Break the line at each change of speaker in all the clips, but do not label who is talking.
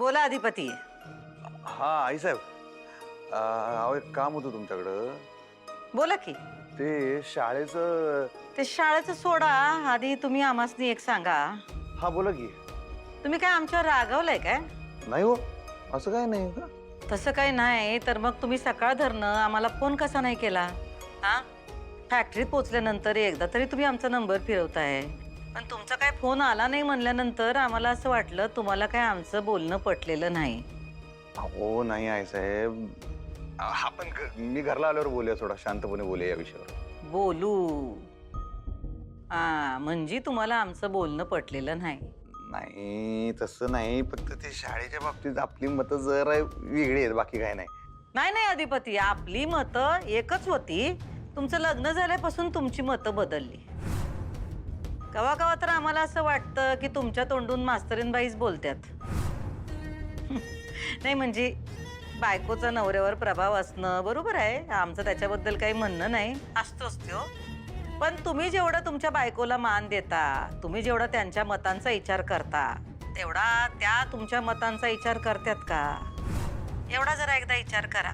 बोला अधिपती.
हा आई साहेब, अहो एक काम होतं तुमच्याकडं.
बोला की.
ते शाळेचं.
ते शाळेचं सोडा, आधी तुम्ही आम्हासनी एक सांगा.
हा बोला की.
तुम्ही काय आमच्यावर रागवलंय काय?
नाही हो, असं काय नाही का?
तसं काही नाही तर मग तुम्ही सकाळ धरणं आम्हाला फोन कसा नाही केला? हा, फॅक्टरीत पोचल्यानंतर एकदा तरी तुम्ही आमचा नंबर फिरवताय, पण तुमचा काय फोन आला नाही म्हणल्यानंतर आम्हाला असं वाटलं तुम्हाला काय आमचं बोलणं पटलेलं नाही.
हो नाही आई साहेब, आपण मी घरला आल्यावर बोलूया, थोडा शांतपणे बोलूया या विषयावर.
बोलू. हा, म्हणजे तुम्हाला आमचं बोलणं पटलेलं नाही.
नाही तसं नाही, फक्त ते शाळेच्या बाबतीत आपली मतं जरा वेगळी आहेत, बाकी काय नाही.
नाही नाही अधिपती, आपली मतं एकच होती. तुमचं लग्न झाल्यापासून तुमची मतं बदलली. कवा कवा तर आम्हाला असं वाटतं की तुमच्या तोंडून मास्तरीनबाईच बोलतात. नाही म्हणजे बायकोचा नवऱ्यावर प्रभाव असणं बरोबर आहे, आमचं त्याच्याबद्दल काही म्हणणं नाही, असतोच तो. पण तुम्ही जेवढा तुमच्या बायकोला मान देता, तुम्ही जेवढा त्यांच्या मतांचा विचार करता, तेवढा त्या तुमच्या मतांचा विचार करतात का? एवढा जरा एकदा विचार करा.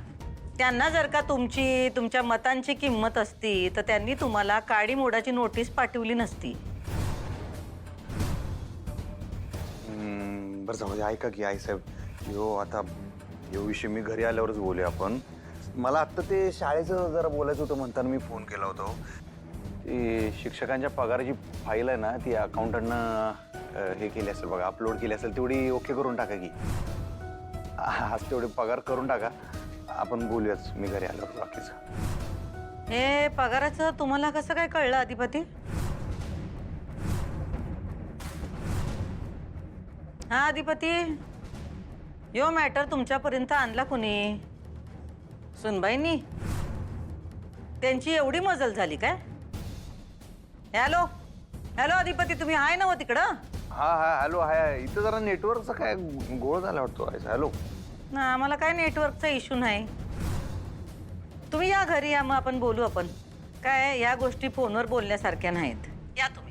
त्यांना जर का तुमच्या मतांची किंमत असती तर त्यांनी तुम्हाला काळी मोडाची नोटीस पाठवली नसती.
बरं जाऊ दे, ऐका की आई साहेब, आता यो विषय मी घरी आल्यावरच बोलूया आपण. मला आत्ता ते शाळेचं जरा बोलायचं होतं म्हणताना मी फोन केला होता. ती शिक्षकांच्या पगाराची फाईल आहे ना, ती अकाउंटंटनं हे केली असेल बघा, अपलोड केली असेल, तेवढी ओके करून टाका की. आज तेवढे पगार करून टाका, आपण बोलूयाच मी घरी आल्यावर बाकीचं.
हे पगाराचं तुम्हाला कसं काय कळलं अधिपती? हा अधिपती, यो मॅटर तुमच्यापर्यंत आणला कुणी? सुनबाईंनी? त्यांची एवढी मजल झाली काय? हॅलो हॅलो अधिपती, तुम्ही आहे ना तिकडं?
हा हा हॅलो, हाय. इथं जरा नेटवर्कचा काय गोळ झाला वाटतो. हॅलो.
ना, आम्हाला काय नेटवर्कचा इश्यू नाही. तुम्ही या घरी, या, मग आपण बोलू. आपण काय या गोष्टी फोनवर बोलण्यासारख्या नाहीत. या तुम्ही.